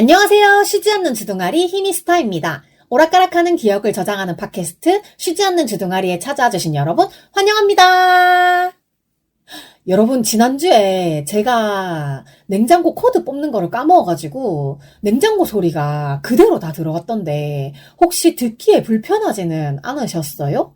안녕하세요. 쉬지 않는 주둥아리 히미스터입니다. 오락가락하는 기억을 저장하는 팟캐스트 쉬지 않는 주둥아리에 찾아와 주신 여러분 환영합니다. 여러분, 지난주에 제가 냉장고 코드 뽑는 거를 까먹어가지고 냉장고 소리가 그대로 다 들어갔던데 혹시 듣기에 불편하지는 않으셨어요?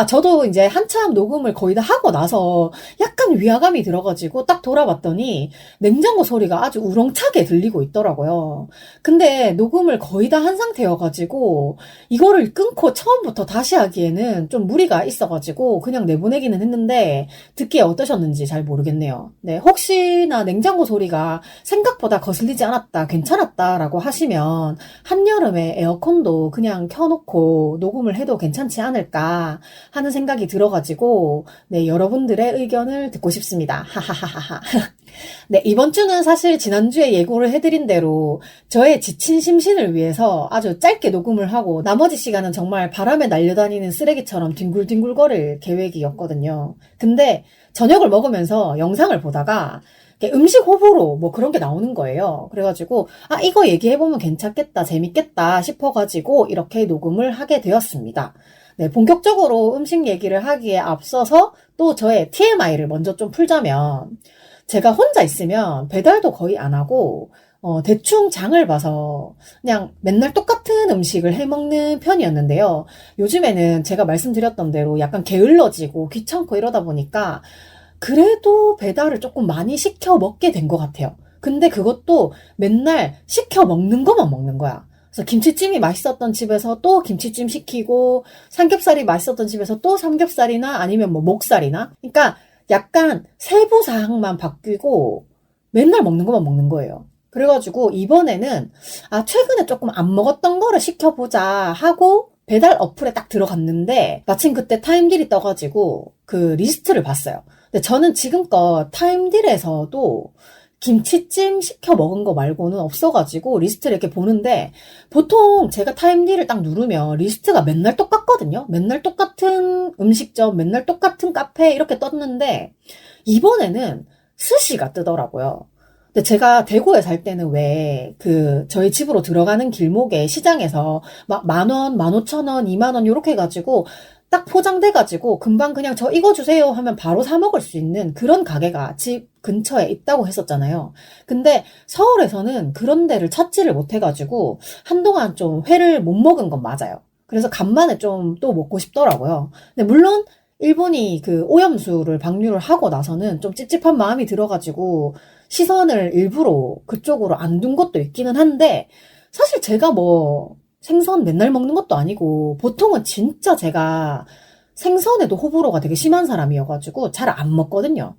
저도 이제 한참 녹음을 거의 다 하고 나서 약간 위화감이 들어가지고 딱 돌아봤더니 냉장고 소리가 아주 우렁차게 들리고 있더라고요. 근데 녹음을 거의 다 한 상태여가지고 이거를 끊고 처음부터 다시 하기에는 좀 무리가 있어가지고 그냥 내보내기는 했는데 듣기에 어떠셨는지 잘 모르겠네요. 네, 혹시나 냉장고 소리가 생각보다 거슬리지 않았다, 괜찮았다라고 하시면 한여름에 에어컨도 그냥 켜놓고 녹음을 해도 괜찮지 않을까 하는 생각이 들어가지고 네, 여러분들의 의견을 듣고 싶습니다. 하하하하. 네, 이번 주는 사실 지난주에 예고를 해드린 대로 저의 지친 심신을 위해서 아주 짧게 녹음을 하고 나머지 시간은 정말 바람에 날려다니는 쓰레기처럼 뒹굴뒹굴거릴 계획이었거든요. 근데 저녁을 먹으면서 영상을 보다가 음식 호불호 뭐 그런 게 나오는 거예요. 그래가지고 이거 얘기해보면 괜찮겠다, 재밌겠다 싶어가지고 이렇게 녹음을 하게 되었습니다. 네, 본격적으로 음식 얘기를 하기에 앞서서 또 저의 TMI를 먼저 좀 풀자면 제가 혼자 있으면 배달도 거의 안 하고 대충 장을 봐서 그냥 맨날 똑같은 음식을 해먹는 편이었는데요. 요즘에는 제가 말씀드렸던 대로 약간 게을러지고 귀찮고 이러다 보니까 그래도 배달을 조금 많이 시켜 먹게 된 것 같아요. 근데 그것도 맨날 시켜 먹는 것만 먹는 거야. 그래서 김치찜이 맛있었던 집에서 또 김치찜 시키고 삼겹살이 맛있었던 집에서 또 삼겹살이나 아니면 뭐 목살이나 그러니까 약간 세부 사항만 바뀌고 맨날 먹는 것만 먹는 거예요. 그래가지고 이번에는 최근에 조금 안 먹었던 거를 시켜보자 하고 배달 어플에 딱 들어갔는데 마침 그때 타임딜이 떠가지고 그 리스트를 봤어요. 근데 저는 지금껏 타임딜에서도 김치찜 시켜 먹은 거 말고는 없어가지고 리스트를 이렇게 보는데 보통 제가 타임딜을 딱 누르면 리스트가 맨날 똑같거든요. 맨날 똑같은 음식점, 맨날 똑같은 카페 이렇게 떴는데 이번에는 스시가 뜨더라고요. 근데 제가 대구에 살 때는 왜 저희 집으로 들어가는 길목에 시장에서 막 10,000원, 15,000원, 20,000원 요렇게 해가지고 딱 포장돼가지고 금방 그냥 저 이거 주세요 하면 바로 사 먹을 수 있는 그런 가게가 집 근처에 있다고 했었잖아요. 근데 서울에서는 그런 데를 찾지를 못해가지고 한동안 좀 회를 못 먹은 건 맞아요. 그래서 간만에 좀 또 먹고 싶더라고요. 근데 물론 일본이 그 오염수를 방류를 하고 나서는 좀 찝찝한 마음이 들어가지고 시선을 일부러 그쪽으로 안 둔 것도 있기는 한데 사실 제가 뭐 생선 맨날 먹는 것도 아니고 보통은 진짜 제가 생선에도 호불호가 되게 심한 사람이어가지고 잘 안 먹거든요.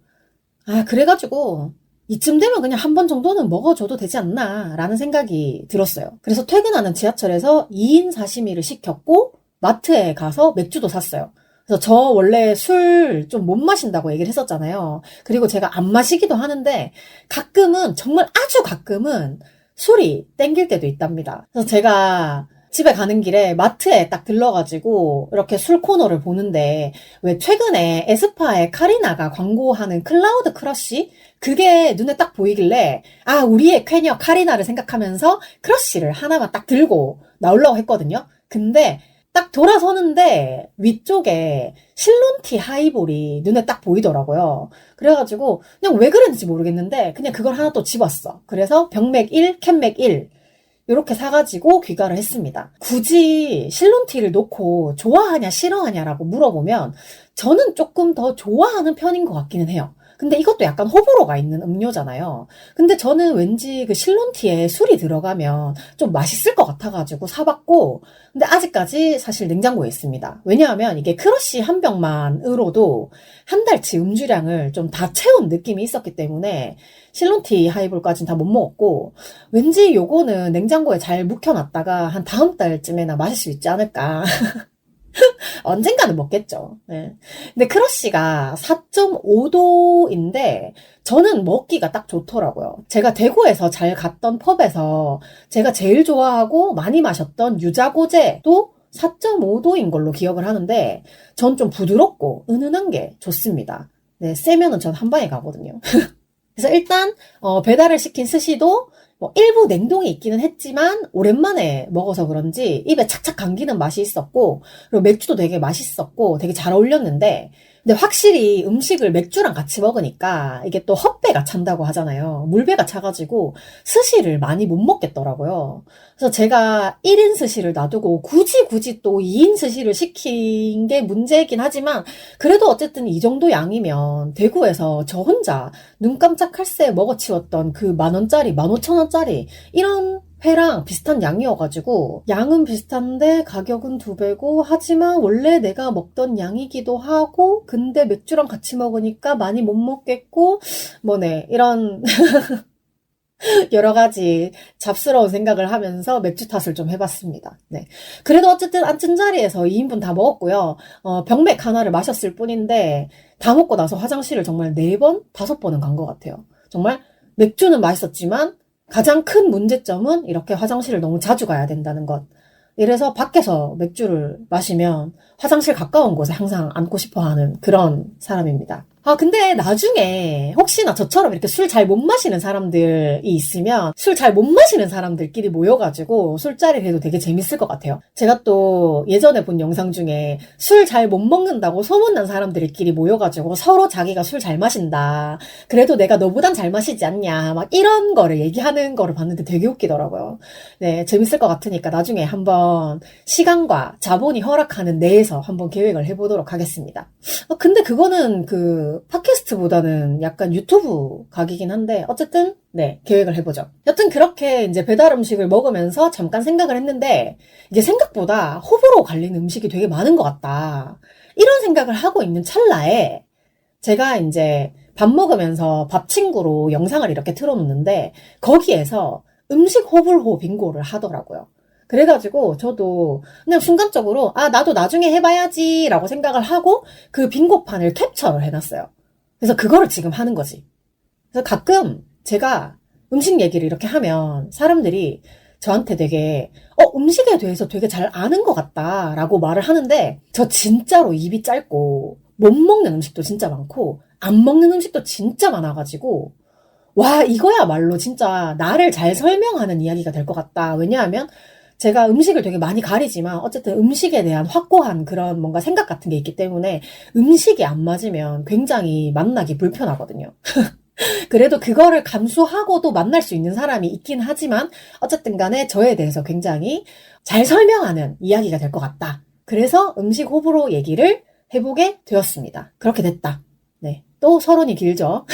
그래가지고 이쯤 되면 그냥 한 번 정도는 먹어줘도 되지 않나 라는 생각이 들었어요. 그래서 퇴근하는 지하철에서 2인 사시미를 시켰고 마트에 가서 맥주도 샀어요. 그래서 저 원래 술 좀 못 마신다고 얘기를 했었잖아요. 그리고 제가 안 마시기도 하는데 가끔은 정말 아주 가끔은 술이 땡길 때도 있답니다. 그래서 제가 집에 가는 길에 마트에 딱 들러가지고 이렇게 술 코너를 보는데 왜 최근에 에스파의 카리나가 광고하는 클라우드 크러쉬? 그게 눈에 딱 보이길래 우리의 쾌녀 카리나를 생각하면서 크러쉬를 하나만 딱 들고 나오려고 했거든요. 근데 딱 돌아서는데 위쪽에 실론티 하이볼이 눈에 딱 보이더라고요. 그래가지고 그냥 왜 그랬는지 모르겠는데 그냥 그걸 하나 또 집었어. 그래서 병맥 1, 캔맥 1 이렇게 사가지고 귀가를 했습니다. 굳이 실론티를 놓고 좋아하냐 싫어하냐라고 물어보면 저는 조금 더 좋아하는 편인 것 같기는 해요. 근데 이것도 약간 호불호가 있는 음료잖아요. 근데 저는 왠지 그 실론티에 술이 들어가면 좀 맛있을 것 같아가지고 사봤고, 근데 아직까지 사실 냉장고에 있습니다. 왜냐하면 이게 크러쉬 한 병만으로도 한 달치 음주량을 좀 다 채운 느낌이 있었기 때문에 실론티 하이볼까지는 다 못 먹었고, 왠지 요거는 냉장고에 잘 묵혀놨다가 한 다음 달쯤에나 마실 수 있지 않을까. 언젠가는 먹겠죠. 네. 근데 크러쉬가 4.5도인데 저는 먹기가 딱 좋더라고요. 제가 대구에서 잘 갔던 펍에서 제가 제일 좋아하고 많이 마셨던 유자고제도 4.5도인 걸로 기억을 하는데 전 좀 부드럽고 은은한 게 좋습니다. 네, 세면은 전 한 방에 가거든요. 그래서 일단 배달을 시킨 스시도 일부 냉동이 있기는 했지만 오랜만에 먹어서 그런지 입에 착착 감기는 맛이 있었고, 그리고 맥주도 되게 맛있었고 되게 잘 어울렸는데, 근데 확실히 음식을 맥주랑 같이 먹으니까 이게 또 헛배가 찬다고 하잖아요. 물배가 차가지고 스시를 많이 못 먹겠더라고요. 그래서 제가 1인 스시를 놔두고 굳이 또 2인 스시를 시킨 게 문제이긴 하지만, 그래도 어쨌든 이 정도 양이면 대구에서 저 혼자 눈 깜짝할 새 먹어치웠던 그 10,000원짜리, 15,000원짜리 이런 회랑 비슷한 양이어가지고, 양은 비슷한데 가격은 2배고, 하지만 원래 내가 먹던 양이기도 하고, 근데 맥주랑 같이 먹으니까 많이 못 먹겠고, 뭐네, 이런 여러 가지 잡스러운 생각을 하면서 맥주 탓을 좀 해봤습니다. 네. 그래도 어쨌든 앉은 자리에서 2인분 다 먹었고요. 병맥 하나를 마셨을 뿐인데, 다 먹고 나서 화장실을 정말 4번, 5번은 간 것 같아요. 정말 맥주는 맛있었지만, 가장 큰 문제점은 이렇게 화장실을 너무 자주 가야 된다는 것. 이래서 밖에서 맥주를 마시면 화장실 가까운 곳에 항상 앉고 싶어 하는 그런 사람입니다. 근데 나중에 혹시나 저처럼 이렇게 술 잘 못 마시는 사람들이 있으면 술 잘 못 마시는 사람들끼리 모여가지고 술자리를 해도 되게 재밌을 것 같아요. 제가 또 예전에 본 영상 중에 술 잘 못 먹는다고 소문난 사람들끼리 모여가지고 서로 자기가 술 잘 마신다, 그래도 내가 너보단 잘 마시지 않냐, 막 이런 거를 얘기하는 거를 봤는데 되게 웃기더라고요. 네, 재밌을 것 같으니까 나중에 한번 시간과 자본이 허락하는 내에서 한번 계획을 해보도록 하겠습니다. 근데 그거는 팟캐스트보다는 약간 유튜브 각이긴 한데, 어쨌든, 네, 계획을 해보죠. 여튼 그렇게 이제 배달 음식을 먹으면서 잠깐 생각을 했는데, 이게 생각보다 호불호 갈리는 음식이 되게 많은 것 같다, 이런 생각을 하고 있는 찰나에, 제가 이제 밥 먹으면서 밥 친구로 영상을 이렇게 틀어놓는데, 거기에서 음식 호불호 빙고를 하더라고요. 그래가지고 저도 그냥 순간적으로 나도 나중에 해봐야지 라고 생각을 하고 그 빙고판을 캡처를 해놨어요. 그래서 그거를 지금 하는 거지. 그래서 가끔 제가 음식 얘기를 이렇게 하면 사람들이 저한테 되게 음식에 대해서 되게 잘 아는 것 같다 라고 말을 하는데, 저 진짜로 입이 짧고 못 먹는 음식도 진짜 많고 안 먹는 음식도 진짜 많아가지고, 와, 이거야말로 진짜 나를 잘 설명하는 이야기가 될 것 같다. 왜냐하면 제가 음식을 되게 많이 가리지만 어쨌든 음식에 대한 확고한 그런 뭔가 생각 같은 게 있기 때문에 음식이 안 맞으면 굉장히 만나기 불편하거든요. 그래도 그거를 감수하고도 만날 수 있는 사람이 있긴 하지만 어쨌든 간에 저에 대해서 굉장히 잘 설명하는 이야기가 될 것 같다. 그래서 음식 호불호 얘기를 해보게 되었습니다. 그렇게 됐다. 네, 또 서론이 길죠.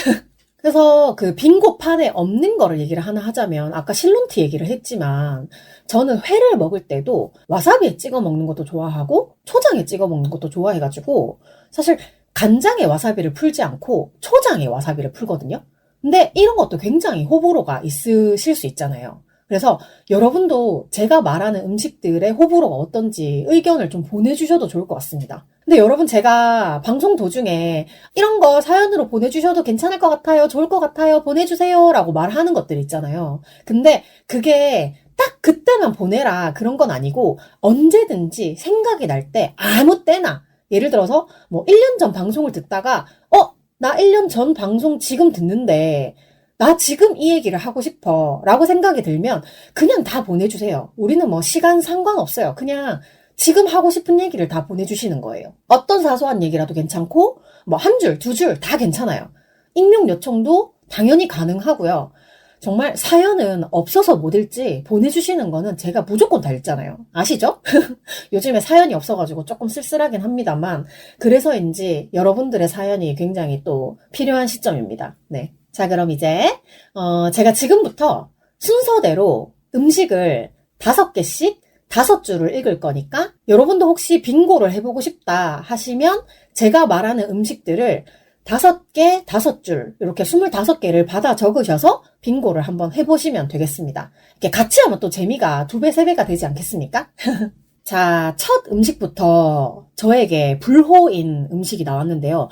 그래서 그 빙고판에 없는 거를 얘기를 하나 하자면, 아까 실론티 얘기를 했지만 저는 회를 먹을 때도 와사비에 찍어 먹는 것도 좋아하고 초장에 찍어 먹는 것도 좋아해가지고, 사실 간장에 와사비를 풀지 않고 초장에 와사비를 풀거든요. 근데 이런 것도 굉장히 호불호가 있으실 수 있잖아요. 그래서 여러분도 제가 말하는 음식들의 호불호가 어떤지 의견을 좀 보내주셔도 좋을 것 같습니다. 근데 여러분, 제가 방송 도중에 이런 거 사연으로 보내주셔도 괜찮을 것 같아요, 좋을 것 같아요, 보내주세요 라고 말하는 것들 있잖아요. 근데 그게 딱 그때만 보내라 그런 건 아니고, 언제든지 생각이 날 때 아무 때나, 예를 들어서 뭐 1년 전 방송을 듣다가 나 1년 전 방송 지금 듣는데 나 지금 이 얘기를 하고 싶어 라고 생각이 들면 그냥 다 보내주세요. 우리는 뭐 시간 상관없어요. 그냥 지금 하고 싶은 얘기를 다 보내주시는 거예요. 어떤 사소한 얘기라도 괜찮고, 뭐 한 줄, 2줄 다 괜찮아요. 익명 요청도 당연히 가능하고요. 정말 사연은 없어서 못 읽지 보내주시는 거는 제가 무조건 다 읽잖아요. 아시죠? 요즘에 사연이 없어가지고 조금 쓸쓸하긴 합니다만, 그래서인지 여러분들의 사연이 굉장히 또 필요한 시점입니다. 네. 자, 그럼 이제 제가 지금부터 순서대로 음식을 5개씩 5줄을 읽을 거니까, 여러분도 혹시 빙고를 해보고 싶다 하시면 제가 말하는 음식들을 5개, 5줄, 이렇게 25개를 받아 적으셔서 빙고를 한번 해보시면 되겠습니다. 이렇게 같이 하면 또 재미가 2배, 3배가 되지 않겠습니까? 자, 첫 음식부터 저에게 불호인 음식이 나왔는데요.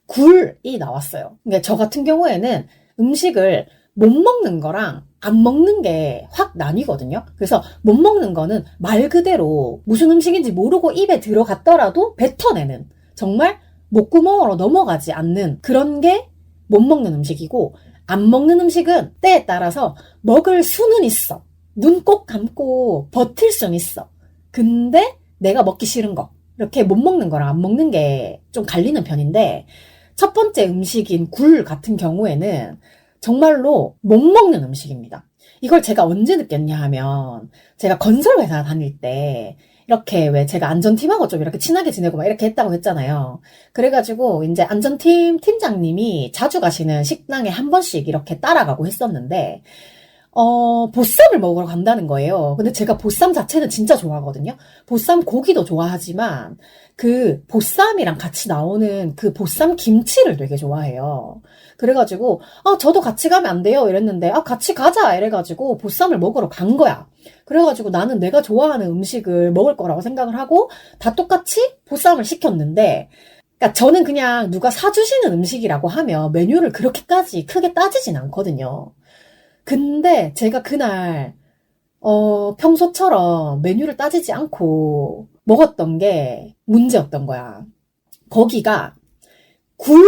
굴이 나왔어요. 그러니까 저 같은 경우에는 음식을 못 먹는 거랑 안 먹는 게 확 나뉘거든요. 그래서 못 먹는 거는 말 그대로 무슨 음식인지 모르고 입에 들어갔더라도 뱉어내는, 정말 목구멍으로 넘어가지 않는 그런 게 못 먹는 음식이고, 안 먹는 음식은 때에 따라서 먹을 수는 있어. 눈 꼭 감고 버틸 수는 있어. 근데 내가 먹기 싫은 거, 이렇게 못 먹는 거랑 안 먹는 게 좀 갈리는 편인데, 첫 번째 음식인 굴 같은 경우에는 정말로 못 먹는 음식입니다. 이걸 제가 언제 느꼈냐 하면, 제가 건설회사 다닐 때, 이렇게 왜 제가 안전팀하고 좀 이렇게 친하게 지내고 막 이렇게 했다고 했잖아요. 그래가지고 이제 안전팀 팀장님이 자주 가시는 식당에 한 번씩 이렇게 따라가고 했었는데, 보쌈을 먹으러 간다는 거예요. 근데 제가 보쌈 자체는 진짜 좋아하거든요. 보쌈 고기도 좋아하지만 그 보쌈이랑 같이 나오는 그 보쌈 김치를 되게 좋아해요. 그래가지고 저도 같이 가면 안 돼요? 이랬는데 같이 가자 이래가지고 보쌈을 먹으러 간 거야. 그래가지고 나는 내가 좋아하는 음식을 먹을 거라고 생각을 하고 다 똑같이 보쌈을 시켰는데, 그러니까 저는 그냥 누가 사주시는 음식이라고 하면 메뉴를 그렇게까지 크게 따지진 않거든요. 근데 제가 그날 평소처럼 메뉴를 따지지 않고 먹었던 게 문제였던 거야. 거기가 굴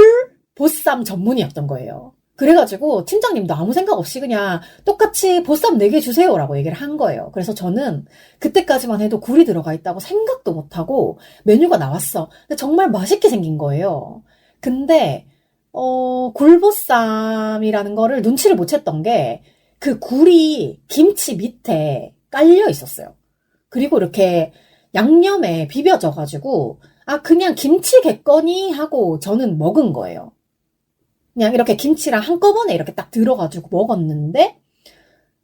보쌈 전문이었던 거예요. 그래가지고 팀장님도 아무 생각 없이 그냥 똑같이 보쌈 4개 주세요라고 얘기를 한 거예요. 그래서 저는 그때까지만 해도 굴이 들어가 있다고 생각도 못하고 메뉴가 나왔어. 근데 정말 맛있게 생긴 거예요. 근데 굴보쌈이라는 거를 눈치를 못 챘던 게, 그 굴이 김치 밑에 깔려 있었어요. 그리고 이렇게 양념에 비벼져가지고, 그냥 김치겠거니 하고 저는 먹은 거예요. 그냥 이렇게 김치랑 한꺼번에 이렇게 딱 들어가지고 먹었는데,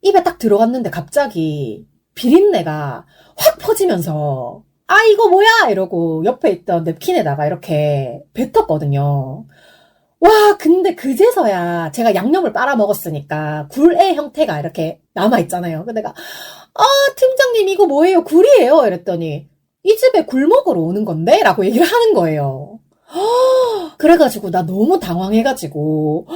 입에 딱 들어갔는데 갑자기 비린내가 확 퍼지면서, 이거 뭐야! 이러고 옆에 있던 냅킨에다가 이렇게 뱉었거든요. 와, 근데 그제서야 제가 양념을 빨아 먹었으니까 굴의 형태가 이렇게 남아있잖아요. 근데 내가, 팀장님 이거 뭐예요? 굴이에요? 이랬더니, 이 집에 굴 먹으러 오는 건데? 라고 얘기를 하는 거예요. 그래가지고 나 너무 당황해가지고,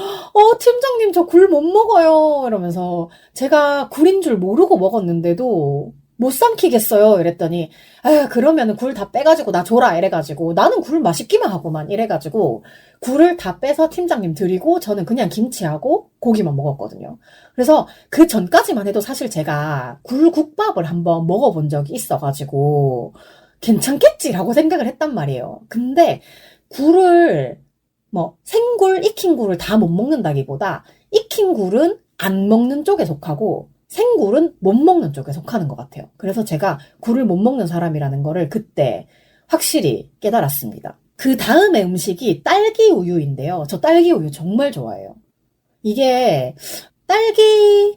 팀장님 저 굴 못 먹어요. 이러면서 제가 굴인 줄 모르고 먹었는데도 못 삼키겠어요. 이랬더니, 그러면은 굴 다 빼가지고 나 줘라. 이래가지고, 나는 굴 맛있기만 하고만. 이래가지고, 굴을 다 빼서 팀장님 드리고, 저는 그냥 김치하고 고기만 먹었거든요. 그래서 그 전까지만 해도 사실 제가 굴국밥을 한번 먹어본 적이 있어가지고, 괜찮겠지라고 생각을 했단 말이에요. 근데 굴을, 생굴, 익힌 굴을 다 못 먹는다기보다, 익힌 굴은 안 먹는 쪽에 속하고, 생굴은 못 먹는 쪽에 속하는 것 같아요. 그래서 제가 굴을 못 먹는 사람이라는 거를 그때 확실히 깨달았습니다. 그 다음에 음식이 딸기 우유인데요. 저 딸기 우유 정말 좋아해요. 이게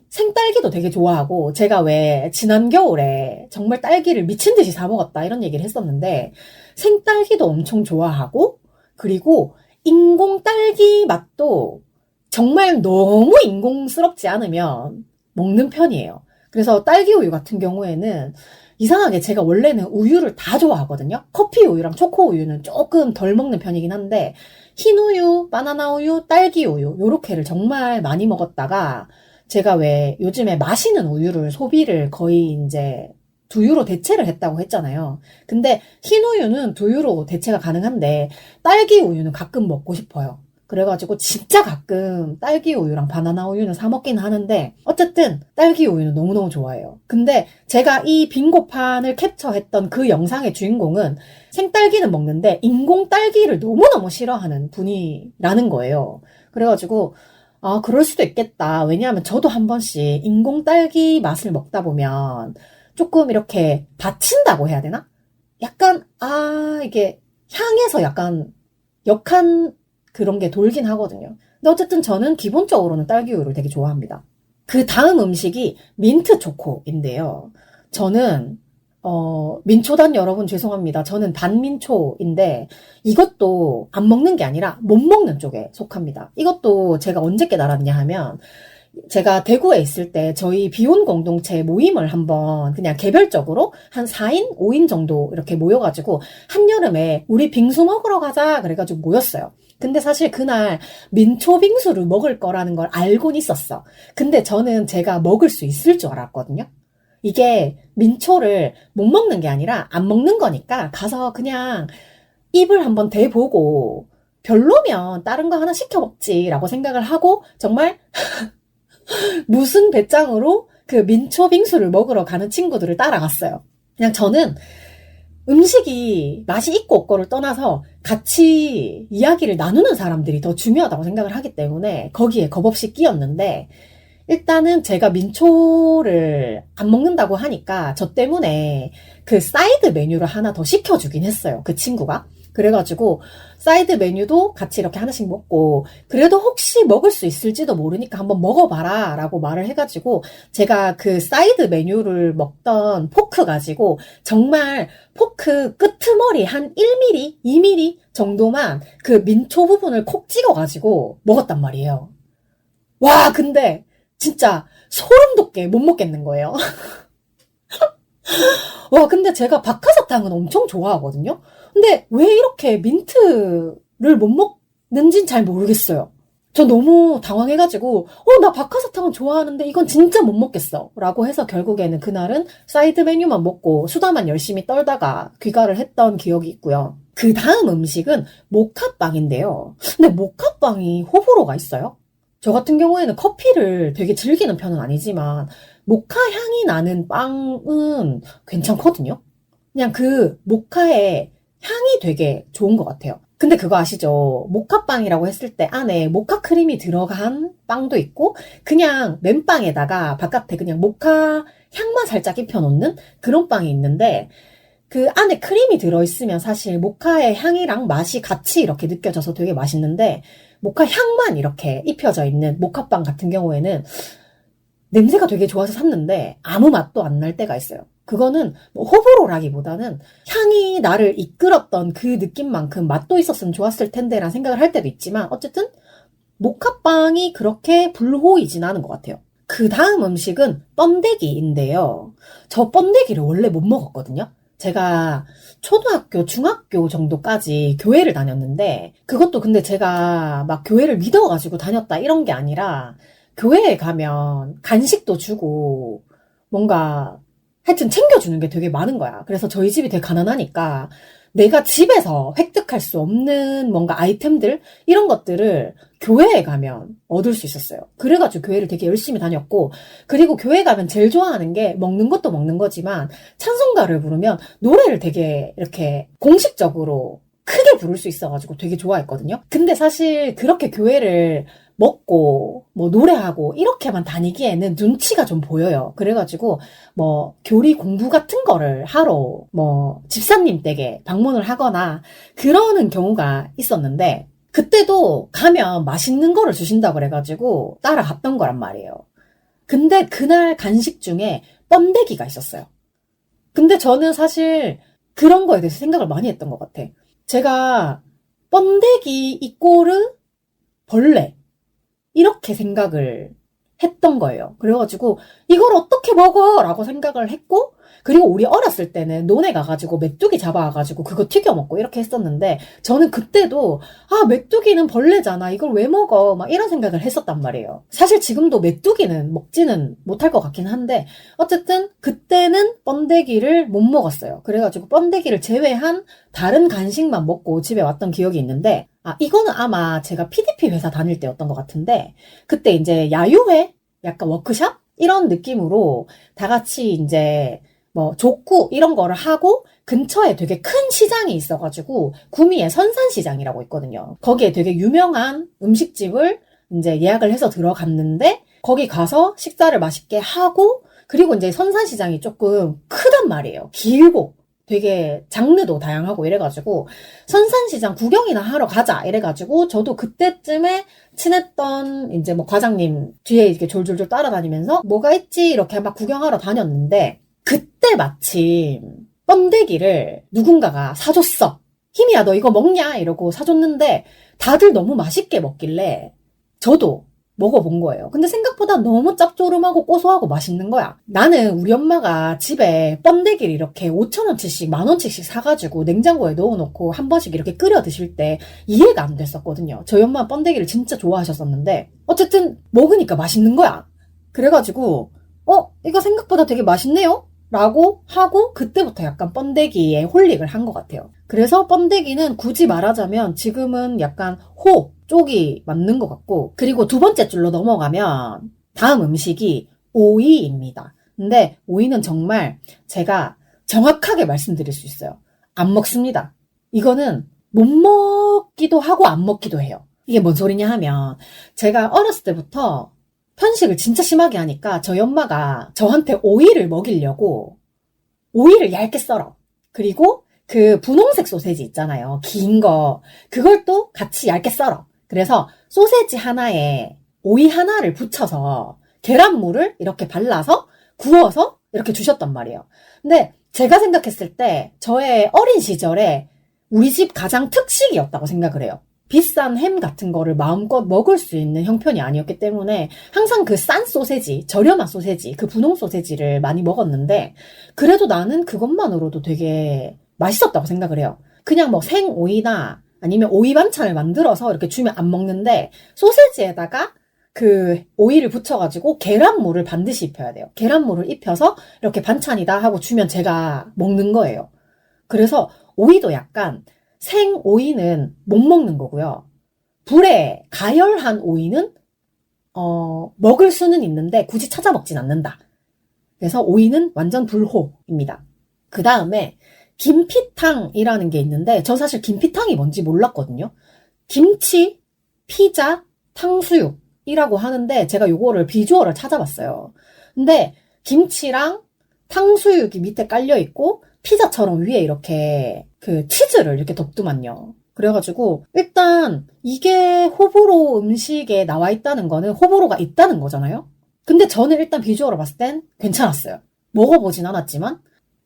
생딸기도 되게 좋아하고, 제가 왜 지난 겨울에 정말 딸기를 미친 듯이 사 먹었다 이런 얘기를 했었는데, 생딸기도 엄청 좋아하고, 그리고 인공 딸기 맛도 정말 너무 인공스럽지 않으면 먹는 편이에요. 그래서 딸기 우유 같은 경우에는 이상하게 제가 원래는 우유를 다 좋아하거든요. 커피 우유랑 초코 우유는 조금 덜 먹는 편이긴 한데, 흰 우유, 바나나 우유, 딸기 우유 요렇게를 정말 많이 먹었다가, 제가 왜 요즘에 마시는 우유를 소비를 거의 이제 두유로 대체를 했다고 했잖아요. 근데 흰 우유는 두유로 대체가 가능한데 딸기 우유는 가끔 먹고 싶어요. 그래가지고 진짜 가끔 딸기 우유랑 바나나 우유는 사 먹긴 하는데, 어쨌든 딸기 우유는 너무너무 좋아해요. 근데 제가 이 빙고판을 캡처했던 그 영상의 주인공은 생딸기는 먹는데 인공 딸기를 너무너무 싫어하는 분이라는 거예요. 그래가지고 그럴 수도 있겠다. 왜냐하면 저도 한 번씩 인공 딸기 맛을 먹다 보면 조금 이렇게 다친다고 해야 되나? 약간 이게 향에서 약간 역한 그런 게 돌긴 하거든요. 근데 어쨌든 저는 기본적으로는 딸기 우유를 되게 좋아합니다. 그 다음 음식이 민트 초코인데요. 저는 민초단 여러분 죄송합니다. 저는 반민초인데 이것도 안 먹는 게 아니라 못 먹는 쪽에 속합니다. 이것도 제가 언제 깨달았냐 하면, 제가 대구에 있을 때 저희 비혼 공동체 모임을 한번 그냥 개별적으로 한 4인, 5인 정도 이렇게 모여가지고 한여름에 우리 빙수 먹으러 가자 그래가지고 모였어요. 근데 사실 그날 민초 빙수를 먹을 거라는 걸 알고는 있었어. 근데 저는 제가 먹을 수 있을 줄 알았거든요. 이게 민초를 못 먹는 게 아니라 안 먹는 거니까 가서 그냥 입을 한번 대보고 별로면 다른 거 하나 시켜 먹지라고 생각을 하고 정말 무슨 배짱으로 그 민초 빙수를 먹으러 가는 친구들을 따라갔어요. 그냥 저는 음식이 맛이 있고 없고를 떠나서 같이 이야기를 나누는 사람들이 더 중요하다고 생각을 하기 때문에 거기에 겁없이 끼었는데, 일단은 제가 민초를 안 먹는다고 하니까 저 때문에 그 사이드 메뉴를 하나 더 시켜주긴 했어요, 그 친구가. 그래가지고 사이드 메뉴도 같이 이렇게 하나씩 먹고, 그래도 혹시 먹을 수 있을지도 모르니까 한번 먹어봐라 라고 말을 해가지고, 제가 그 사이드 메뉴를 먹던 포크 가지고 정말 포크 끄트머리 한 1mm, 2mm 정도만 그 민초 부분을 콕 찍어가지고 먹었단 말이에요. 와, 근데 진짜 소름 돋게 못 먹겠는 거예요. 와, 근데 제가 박하사탕은 엄청 좋아하거든요? 근데 왜 이렇게 민트를 못 먹는진 잘 모르겠어요. 저 너무 당황해가지고, 나 박하사탕은 좋아하는데 이건 진짜 못 먹겠어. 라고 해서 결국에는 그날은 사이드 메뉴만 먹고 수다만 열심히 떨다가 귀가를 했던 기억이 있고요. 그 다음 음식은 모카빵인데요. 근데 모카빵이 호불호가 있어요? 저 같은 경우에는 커피를 되게 즐기는 편은 아니지만 모카 향이 나는 빵은 괜찮거든요. 그냥 그 모카의 향이 되게 좋은 것 같아요. 근데 그거 아시죠? 모카빵이라고 했을 때 안에 모카 크림이 들어간 빵도 있고 그냥 맨빵에다가 바깥에 그냥 모카 향만 살짝 입혀놓는 그런 빵이 있는데, 그 안에 크림이 들어있으면 사실 모카의 향이랑 맛이 같이 이렇게 느껴져서 되게 맛있는데, 모카 향만 이렇게 입혀져 있는 모카빵 같은 경우에는 냄새가 되게 좋아서 샀는데 아무 맛도 안 날 때가 있어요. 그거는 뭐 호불호라기보다는 향이 나를 이끌었던 그 느낌만큼 맛도 있었으면 좋았을 텐데 라는 생각을 할 때도 있지만, 어쨌든 모카빵이 그렇게 불호이진 않은 것 같아요. 그 다음 음식은 번데기인데요. 저 번데기를 원래 못 먹었거든요. 제가 초등학교, 중학교 정도까지 교회를 다녔는데, 그것도 근데 제가 막 교회를 믿어가지고 다녔다 이런 게 아니라, 교회에 가면 간식도 주고 뭔가 하여튼 챙겨주는 게 되게 많은 거야. 그래서 저희 집이 되게 가난하니까 내가 집에서 획득할 수 없는 뭔가 아이템들, 이런 것들을 교회에 가면 얻을 수 있었어요. 그래가지고 교회를 되게 열심히 다녔고, 그리고 교회 가면 제일 좋아하는 게 먹는 것도 먹는 거지만 찬송가를 부르면 노래를 되게 이렇게 공식적으로 크게 부를 수 있어가지고 되게 좋아했거든요. 근데 사실 그렇게 교회를 먹고 뭐 노래하고 이렇게만 다니기에는 눈치가 좀 보여요. 그래가지고 뭐 교리 공부 같은 거를 하러 뭐 집사님 댁에 방문을 하거나 그러는 경우가 있었는데, 그때도 가면 맛있는 거를 주신다고 그래가지고 따라갔던 거란 말이에요. 근데 그날 간식 중에 번데기가 있었어요. 근데 저는 사실 그런 거에 대해서 생각을 많이 했던 것 같아. 제가 번데기 이꼬르 벌레 이렇게 생각을 했던 거예요. 그래가지고 이걸 어떻게 먹어? 라고 생각을 했고, 그리고 우리 어렸을 때는 논에 가가지고 메뚜기 잡아와가지고 그거 튀겨 먹고 이렇게 했었는데, 저는 그때도 메뚜기는 벌레잖아, 이걸 왜 먹어? 막 이런 생각을 했었단 말이에요. 사실 지금도 메뚜기는 먹지는 못할 것 같긴 한데, 어쨌든 그때는 번데기를 못 먹었어요. 그래가지고 번데기를 제외한 다른 간식만 먹고 집에 왔던 기억이 있는데, 이거는 아마 제가 PDP 회사 다닐 때였던 것 같은데, 그때 이제 야유회? 약간 워크샵? 이런 느낌으로 다 같이 이제 뭐 족구 이런 거를 하고, 근처에 되게 큰 시장이 있어가지고 구미에 선산시장이라고 있거든요. 거기에 되게 유명한 음식집을 이제 예약을 해서 들어갔는데, 거기 가서 식사를 맛있게 하고, 그리고 이제 선산시장이 조금 크단 말이에요. 길고 되게 장르도 다양하고 이래가지고 선산시장 구경이나 하러 가자 이래가지고, 저도 그때쯤에 친했던 이제 뭐 과장님 뒤에 이렇게 졸졸졸 따라다니면서 뭐가 있지 이렇게 막 구경하러 다녔는데, 그때 마침 번데기를 누군가가 사줬어. 희미야 너 이거 먹냐? 이러고 사줬는데 다들 너무 맛있게 먹길래 저도 먹어본 거예요. 근데 생각보다 너무 짭조름하고 고소하고 맛있는 거야. 나는 우리 엄마가 집에 번데기를 이렇게 5,000원치씩 10,000원치씩 사가지고 냉장고에 넣어놓고 한 번씩 이렇게 끓여 드실 때 이해가 안 됐었거든요. 저희 엄마는 번데기를 진짜 좋아하셨었는데, 어쨌든 먹으니까 맛있는 거야. 그래가지고 이거 생각보다 되게 맛있네요? 라고 하고 그때부터 약간 번데기에 홀릭을 한 것 같아요. 그래서 번데기는 굳이 말하자면 지금은 약간 호 쪽이 맞는 것 같고, 그리고 두 번째 줄로 넘어가면 다음 음식이 오이입니다. 근데 오이는 정말 제가 정확하게 말씀드릴 수 있어요. 안 먹습니다. 이거는 못 먹기도 하고 안 먹기도 해요. 이게 뭔 소리냐 하면 제가 어렸을 때부터 편식을 진짜 심하게 하니까 저희 엄마가 저한테 오이를 먹이려고 오이를 얇게 썰어. 그리고 그 분홍색 소세지 있잖아요. 긴 거. 그걸 또 같이 얇게 썰어. 그래서 소세지 하나에 오이 하나를 붙여서 계란물을 이렇게 발라서 구워서 이렇게 주셨단 말이에요. 근데 제가 생각했을 때 저의 어린 시절에 우리 집 가장 특식이었다고 생각을 해요. 비싼 햄 같은 거를 마음껏 먹을 수 있는 형편이 아니었기 때문에 항상 그 싼 소세지, 저렴한 소세지, 그 분홍 소세지를 많이 먹었는데 그래도 나는 그것만으로도 되게 맛있었다고 생각을 해요. 그냥 뭐 생오이나 아니면 오이 반찬을 만들어서 이렇게 주면 안 먹는데 소세지에다가 그 오이를 붙여가지고 계란물을 반드시 입혀야 돼요. 계란물을 입혀서 이렇게 반찬이다 하고 주면 제가 먹는 거예요. 그래서 오이도 약간 생오이는 못 먹는 거고요. 불에 가열한 오이는 먹을 수는 있는데 굳이 찾아 먹진 않는다. 그래서 오이는 완전 불호입니다. 그 다음에 김피탕이라는 게 있는데 저 사실 김피탕이 뭔지 몰랐거든요. 김치, 피자, 탕수육이라고 하는데 제가 요거를 비주얼을 찾아봤어요. 근데 김치랑 탕수육이 밑에 깔려 있고 피자처럼 위에 이렇게 그 치즈를 이렇게 덮더만요. 그래가지고 일단 이게 호불호 음식에 나와 있다는 거는 호불호가 있다는 거잖아요. 근데 저는 일단 비주얼을 봤을 땐 괜찮았어요. 먹어보진 않았지만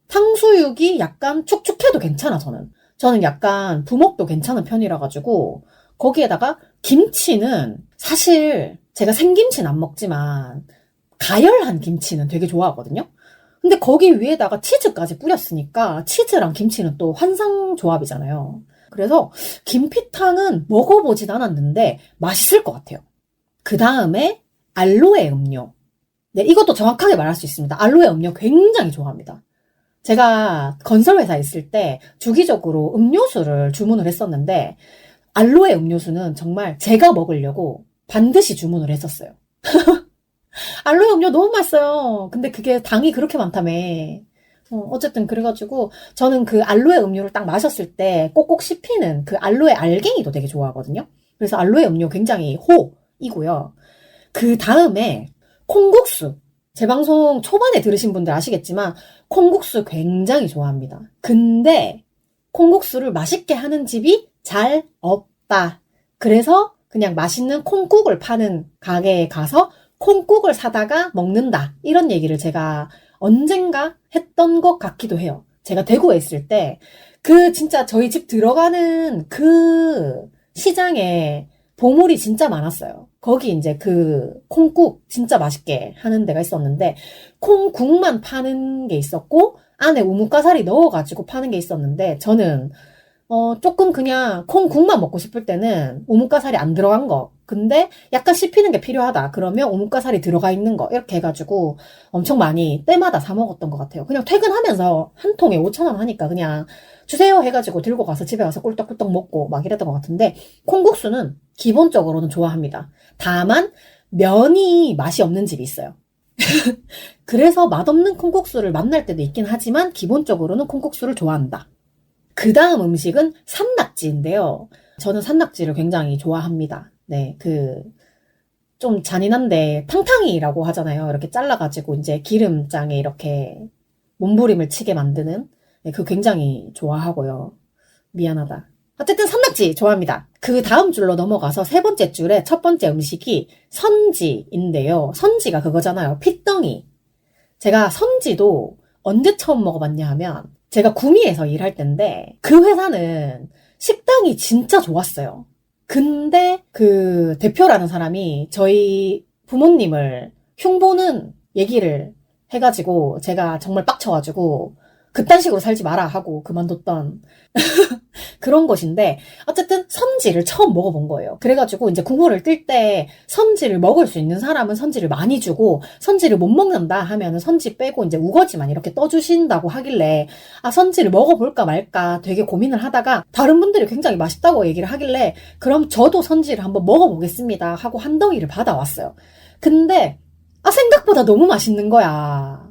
탕수육이 약간 축축해도 괜찮아. 저는 약간 부먹도 괜찮은 편이라 가지고 거기에다가 김치는 사실 제가 생김치는 안 먹지만 가열한 김치는 되게 좋아하거든요. 근데 거기 위에다가 치즈까지 뿌렸으니까 치즈랑 김치는 또 환상 조합이잖아요. 그래서 김피탕은 먹어보진 않았는데 맛있을 것 같아요. 그 다음에 알로에 음료. 네, 이것도 정확하게 말할 수 있습니다. 알로에 음료 굉장히 좋아합니다. 제가 건설회사에 있을 때 주기적으로 음료수를 주문을 했었는데 알로에 음료수는 정말 제가 먹으려고 반드시 주문을 했었어요. 알로에 음료 너무 맛있어요. 근데 그게 당이 그렇게 많다며. 어쨌든 그래가지고 저는 그 알로에 음료를 딱 마셨을 때 꼭꼭 씹히는 그 알로에 알갱이도 되게 좋아하거든요. 그래서 알로에 음료 굉장히 호이고요. 그 다음에 콩국수. 제 방송 초반에 들으신 분들 아시겠지만 콩국수 굉장히 좋아합니다. 근데 콩국수를 맛있게 하는 집이 잘 없다. 그래서 그냥 맛있는 콩국을 파는 가게에 가서 콩국을 사다가 먹는다. 이런 얘기를 제가 언젠가 했던 것 같기도 해요. 제가 대구에 있을 때 그 진짜 저희 집 들어가는 그 시장에 보물이 진짜 많았어요. 거기 이제 그 콩국 진짜 맛있게 하는 데가 있었는데 콩국만 파는 게 있었고 안에 우뭇가사리 넣어가지고 파는 게 있었는데 저는 조금 그냥 콩국만 먹고 싶을 때는 오목가살이 안 들어간 거. 근데 약간 씹히는 게 필요하다. 그러면 오목가살이 들어가 있는 거. 이렇게 해가지고 엄청 많이 때마다 사 먹었던 것 같아요. 그냥 퇴근하면서 한 통에 5,000원 하니까 그냥 주세요 해가지고 들고 가서 집에 가서 꿀떡꿀떡 먹고 막 이랬던 것 같은데 콩국수는 기본적으로는 좋아합니다. 다만 면이 맛이 없는 집이 있어요. 그래서 맛없는 콩국수를 만날 때도 있긴 하지만 기본적으로는 콩국수를 좋아한다. 그 다음 음식은 산낙지인데요. 저는 산낙지를 굉장히 좋아합니다. 네, 좀 잔인한데, 탕탕이라고 하잖아요. 이렇게 잘라가지고, 이제 기름장에 이렇게 몸부림을 치게 만드는, 네, 그거 굉장히 좋아하고요. 미안하다. 어쨌든 산낙지 좋아합니다. 그 다음 줄로 넘어가서 세 번째 줄에 첫 번째 음식이 선지인데요. 선지가 그거잖아요. 핏덩이. 제가 선지도 언제 처음 먹어봤냐 하면, 제가 구미에서 일할 때인데 그 회사는 식당이 진짜 좋았어요. 근데 그 대표라는 사람이 저희 부모님을 흉보는 얘기를 해가지고 제가 정말 빡쳐가지고 그딴 식으로 살지 마라 하고 그만뒀던 그런 것인데 어쨌든 선지를 처음 먹어본 거예요. 그래가지고 이제 국물을 뜰 때 선지를 먹을 수 있는 사람은 선지를 많이 주고 선지를 못 먹는다 하면은 선지 빼고 이제 우거지만 이렇게 떠주신다고 하길래 아 선지를 먹어볼까 말까 되게 고민을 하다가 다른 분들이 굉장히 맛있다고 얘기를 하길래 그럼 저도 선지를 한번 먹어보겠습니다 하고 한 덩이를 받아왔어요. 근데 생각보다 너무 맛있는 거야.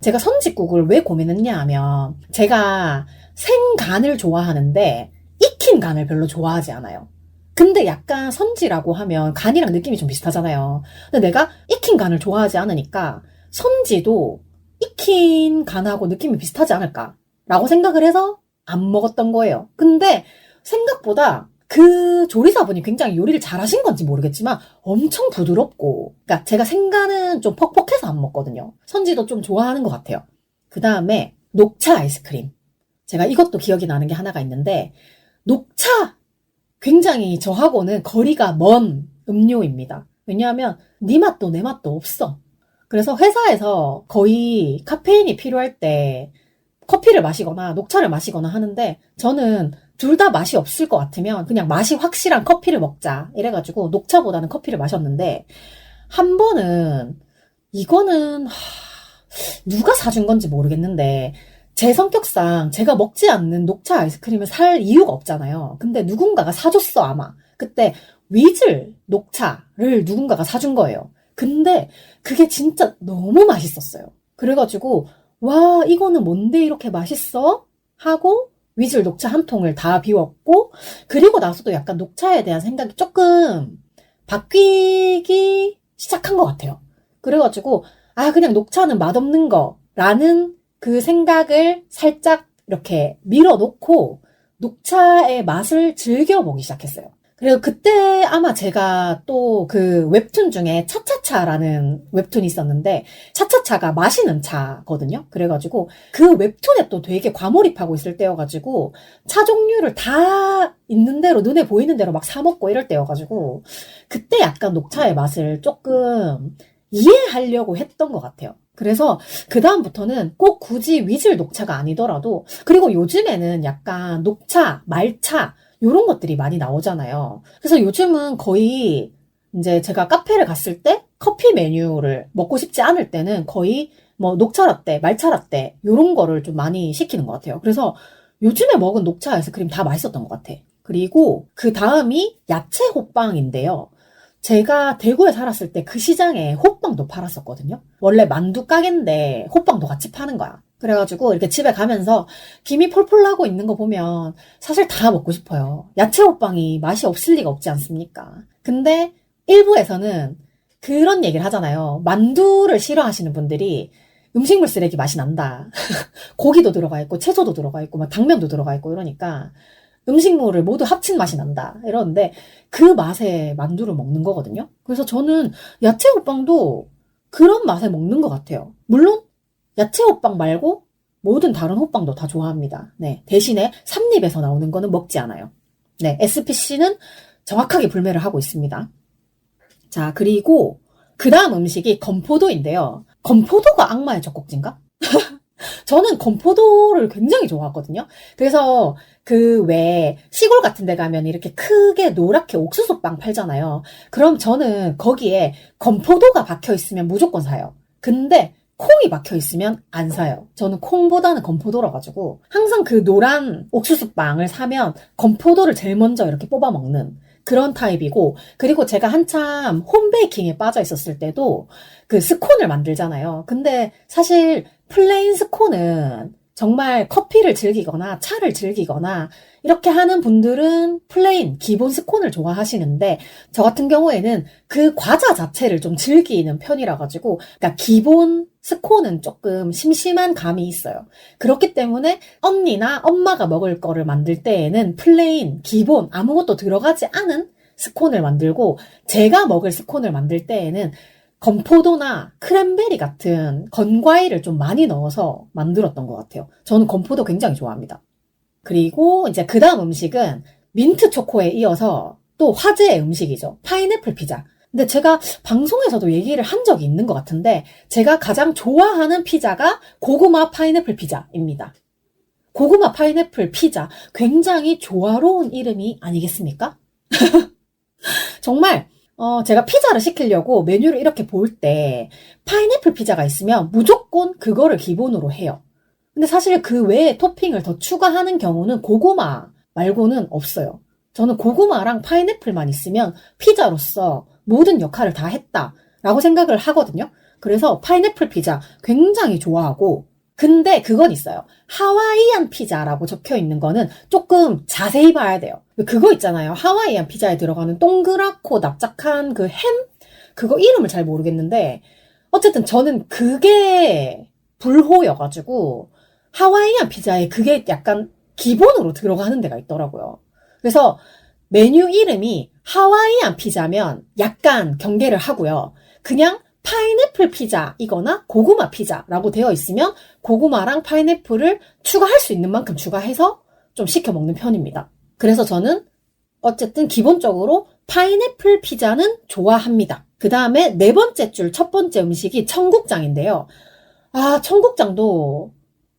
제가 선지국을 왜 고민했냐 하면 제가 생간을 좋아하는데 익힌 간을 별로 좋아하지 않아요. 근데 약간 선지라고 하면 간이랑 느낌이 좀 비슷하잖아요. 근데 내가 익힌 간을 좋아하지 않으니까 선지도 익힌 간하고 느낌이 비슷하지 않을까 라고 생각을 해서 안 먹었던 거예요. 근데 생각보다 그 조리사분이 굉장히 요리를 잘하신 건지 모르겠지만 엄청 부드럽고, 그러니까 제가 생간은 좀 퍽퍽해서 안 먹거든요. 선지도 좀 좋아하는 것 같아요. 그 다음에 녹차 아이스크림. 제가 이것도 기억이 나는 게 하나가 있는데 녹차 굉장히 저하고는 거리가 먼 음료입니다. 왜냐하면 네 맛도 내 맛도 없어. 그래서 회사에서 거의 카페인이 필요할 때 커피를 마시거나 녹차를 마시거나 하는데 저는 둘 다 맛이 없을 것 같으면 그냥 맛이 확실한 커피를 먹자 이래가지고 녹차보다는 커피를 마셨는데 한 번은 이거는 누가 사준 건지 모르겠는데 제 성격상 제가 먹지 않는 녹차 아이스크림을 살 이유가 없잖아요. 근데 누군가가 사줬어 아마. 그때 위즐 녹차를 누군가가 사준 거예요. 근데 그게 진짜 너무 맛있었어요. 그래가지고 와 이거는 뭔데 이렇게 맛있어? 하고 위즐 녹차 한 통을 다 비웠고 그리고 나서도 약간 녹차에 대한 생각이 조금 바뀌기 시작한 것 같아요. 그래가지고 그냥 녹차는 맛없는 거라는 그 생각을 살짝 이렇게 밀어놓고 녹차의 맛을 즐겨보기 시작했어요. 그리고 그때 아마 제가 또 그 웹툰 중에 차차차라는 웹툰이 있었는데 차차차가 마시는 차거든요. 그래가지고 그 웹툰에 또 되게 과몰입하고 있을 때여가지고 차 종류를 다 있는 대로 눈에 보이는 대로 막 사 먹고 이럴 때여가지고 그때 약간 녹차의 맛을 조금 이해하려고 했던 것 같아요. 그래서 그 다음부터는 꼭 굳이 위즐 녹차가 아니더라도 그리고 요즘에는 약간 녹차, 말차 요런 것들이 많이 나오잖아요. 그래서 요즘은 거의 이제 제가 카페를 갔을 때 커피 메뉴를 먹고 싶지 않을 때는 거의 뭐 녹차 라떼, 말차 라떼 요런 거를 좀 많이 시키는 것 같아요. 그래서 요즘에 먹은 녹차 아이스크림 다 맛있었던 것 같아. 그리고 그 다음이 야채 호빵인데요. 제가 대구에 살았을 때 그 시장에 호빵도 팔았었거든요. 원래 만두 가게인데 호빵도 같이 파는 거야. 그래가지고 이렇게 집에 가면서 김이 폴폴 나고 있는 거 보면 사실 다 먹고 싶어요. 야채 호빵이 맛이 없을 리가 없지 않습니까? 근데 일부에서는 그런 얘기를 하잖아요. 만두를 싫어하시는 분들이 음식물 쓰레기 맛이 난다. 고기도 들어가 있고 채소도 들어가 있고 막 당면도 들어가 있고 이러니까 음식물을 모두 합친 맛이 난다. 이러는데 그 맛에 만두를 먹는 거거든요. 그래서 저는 야채 호빵도 그런 맛에 먹는 것 같아요. 물론 야채 호빵 말고 모든 다른 호빵도 다 좋아합니다. 네, 대신에 삼립에서 나오는 거는 먹지 않아요. 네, SPC는 정확하게 불매를 하고 있습니다. 자, 그리고 그 다음 음식이 건포도인데요. 건포도가 악마의 젖꼭지인가? 저는 건포도를 굉장히 좋아하거든요. 그래서 그 왜 시골 같은 데 가면 이렇게 크게 노랗게 옥수수빵 팔잖아요. 그럼 저는 거기에 건포도가 박혀 있으면 무조건 사요. 근데 콩이 박혀 있으면 안 사요. 저는 콩보다는 건포도라 가지고 항상 그 노란 옥수수빵을 사면 건포도를 제일 먼저 이렇게 뽑아 먹는 그런 타입이고, 그리고 제가 한참 홈베이킹에 빠져 있었을 때도 그 스콘을 만들잖아요. 근데 사실 플레인 스콘은 정말 커피를 즐기거나 차를 즐기거나 이렇게 하는 분들은 플레인 기본 스콘을 좋아하시는데 저 같은 경우에는 그 과자 자체를 좀 즐기는 편이라 가지고 그러니까 기본 스콘은 조금 심심한 감이 있어요. 그렇기 때문에 언니나 엄마가 먹을 거를 만들 때에는 플레인 기본 아무것도 들어가지 않은 스콘을 만들고 제가 먹을 스콘을 만들 때에는 건포도나 크랜베리 같은 건과일을 좀 많이 넣어서 만들었던 것 같아요. 저는 건포도 굉장히 좋아합니다. 그리고 이제 그 다음 음식은 민트 초코에 이어서 또 화제의 음식이죠. 파인애플 피자. 근데 제가 방송에서도 얘기를 한 적이 있는 것 같은데 제가 가장 좋아하는 피자가 고구마 파인애플 피자입니다. 고구마 파인애플 피자. 굉장히 조화로운 이름이 아니겠습니까? 정말 제가 피자를 시키려고 메뉴를 이렇게 볼 때 파인애플 피자가 있으면 무조건 그거를 기본으로 해요. 근데 사실 그 외에 토핑을 더 추가하는 경우는 고구마 말고는 없어요. 저는 고구마랑 파인애플만 있으면 피자로서 모든 역할을 다 했다라고 생각을 하거든요. 그래서 파인애플 피자 굉장히 좋아하고, 근데 그건 있어요. 하와이안 피자라고 적혀 있는 거는 조금 자세히 봐야 돼요. 그거 있잖아요. 하와이안 피자에 들어가는 동그랗고 납작한 그 햄? 그거 이름을 잘 모르겠는데, 어쨌든 저는 그게 불호여가지고, 하와이안 피자에 그게 약간 기본으로 들어가는 데가 있더라고요. 그래서 메뉴 이름이 하와이안 피자면 약간 경계를 하고요. 그냥 파인애플 피자이거나 고구마 피자라고 되어 있으면 고구마랑 파인애플을 추가할 수 있는 만큼 추가해서 좀 시켜 먹는 편입니다. 그래서 저는 어쨌든 기본적으로 파인애플 피자는 좋아합니다. 그 다음에 네 번째 줄 첫 번째 음식이 청국장인데요. 청국장도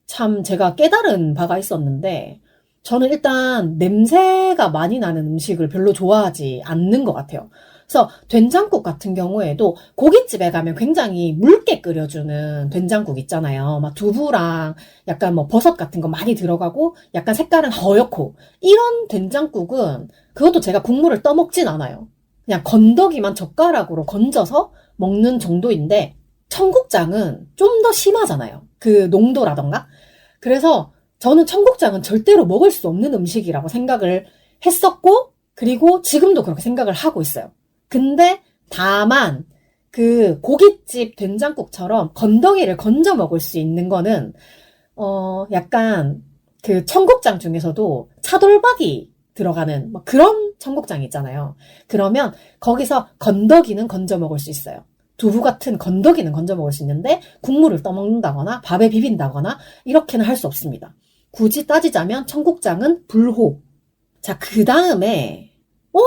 참 제가 깨달은 바가 있었는데, 저는 일단 냄새가 많이 나는 음식을 별로 좋아하지 않는 것 같아요. 그래서 된장국 같은 경우에도 고깃집에 가면 굉장히 묽게 끓여주는 된장국 있잖아요. 막 두부랑 약간 뭐 버섯 같은 거 많이 들어가고 약간 색깔은 허옇고, 이런 된장국은 그것도 제가 국물을 떠먹진 않아요. 그냥 건더기만 젓가락으로 건져서 먹는 정도인데, 청국장은 좀 더 심하잖아요. 그 농도라던가. 그래서 저는 청국장은 절대로 먹을 수 없는 음식이라고 생각을 했었고, 그리고 지금도 그렇게 생각을 하고 있어요. 근데 다만 그 고깃집 된장국처럼 건더기를 건져 먹을 수 있는 거는 약간 그 청국장 중에서도 차돌박이 들어가는 뭐 그런 청국장 있잖아요. 그러면 거기서 건더기는 건져 먹을 수 있어요. 두부 같은 건더기는 건져 먹을 수 있는데 국물을 떠먹는다거나 밥에 비빈다거나 이렇게는 할 수 없습니다. 굳이 따지자면 청국장은 불호. 자, 그 다음에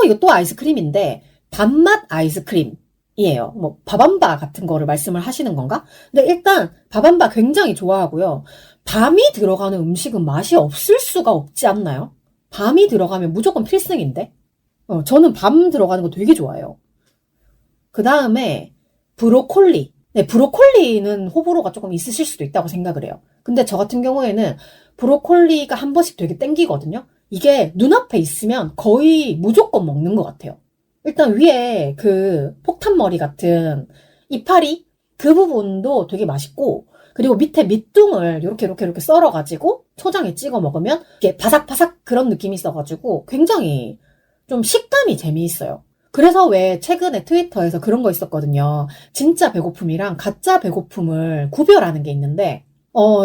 이거 또 아이스크림인데 밥맛 아이스크림이에요. 뭐 바밤바 같은 거를 말씀을 하시는 건가? 근데 일단 바밤바 굉장히 좋아하고요. 밤이 들어가는 음식은 맛이 없을 수가 없지 않나요? 밤이 들어가면 무조건 필승인데. 저는 밤 들어가는 거 되게 좋아해요. 그 다음에 브로콜리. 네, 브로콜리는 호불호가 조금 있으실 수도 있다고 생각을 해요. 근데 저 같은 경우에는 브로콜리가 한 번씩 되게 땡기거든요. 이게 눈앞에 있으면 거의 무조건 먹는 것 같아요. 일단 위에 그 폭탄머리 같은 이파리 그 부분도 되게 맛있고, 그리고 밑에 밑둥을 이렇게 썰어가지고 초장에 찍어 먹으면 이게 바삭바삭 그런 느낌이 있어가지고 굉장히 좀 식감이 재미있어요. 그래서 왜 최근에 트위터에서 그런 거 있었거든요. 진짜 배고픔이랑 가짜 배고픔을 구별하는 게 있는데,